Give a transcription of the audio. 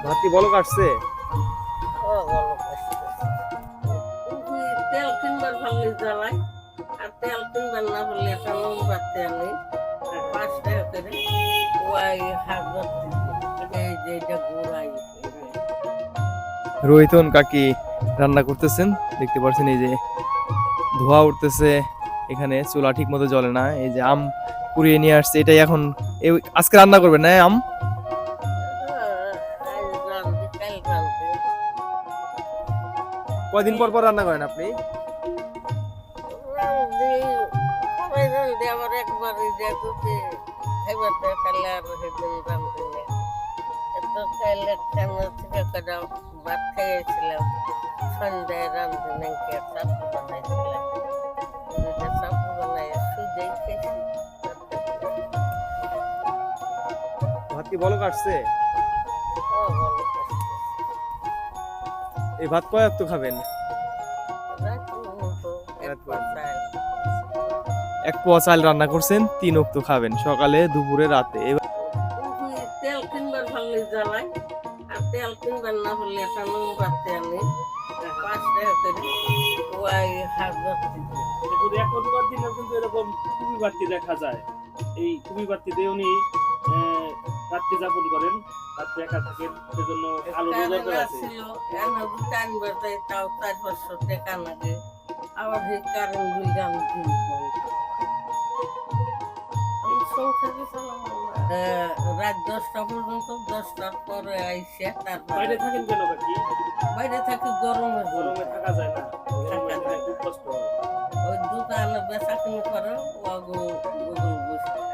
ভাতি বলক আসছে। তেল কিনবার ভাবলে জ্বালাই, আর তেল কিনবার না বললে একটা লম্বা তেল নেই 5 টাকা করে ওই হাজার এই যে এটা গোড়াই রোহিতন কাকি রান্না করতেছেন, দেখতে পাচ্ছেন এই যে ধোঁয়া উঠতেছে। এখানে চুলা ঠিক মতো জ্বলে না। এই যে আম কুড়িয়ে নিয়ে আসছে, এটাই এখন আজকে রান্না করবেন না আম? রাঁধতে কাল রাঁধতে কয়দিন পর পর রান্না করেন আপনি? রাঁধতে সবাই রাঁধতে আবার একবার যেতে খাইবার দেখালে আর সেদিন রাঁধতে নেই। এত খাইলে কেন থেকে কটা ভাত খাইয়েছিলাম, সন্ধ্যায় রাঁধতে নাকি চাপু বানাইছিলাম, চাপু বানাই সুদেই খেয়েছি। ভাতি বলক আসছে। এই ভাত কয় তো খাবেন? এক পোয়া চাল রান্না করছেন, 3 ওয়াক্ত খাবেন, সকালে দুপুরে রাতে। তেল কিনবার ভাবলে জ্বালাই, আর তেল কিনবার না হলে একটা লম্বা তেল নেই 5 টাকা করে ওই হাজার দেখুন এখনকার দিনে কিন্তু এরকম কুবি বাড়তি দেখা যায়। এই কুবি বাড়তিতে উনি রাত্রি যাপন করেন, রাত্রে একা থাকেন, সেজন্য আলো দরকার আছে। টানবার যাই তাও 400-500 টাকা লাগে, আবার সেই কারেন্ট বিল আমি দিই। আমি সংসারে চালাবো না। রাত 10টা পর্যন্ত, 10টার পরে আইসে তারপর বাইরে থাকেন কেন কাকি? বাইরে থাকি গরমের জন্য। গরমে থাকা যায় না, গরমে থাকলে খুব কষ্ট হয়। ওই দোকানে বেচা কিনে করে ওগো বসে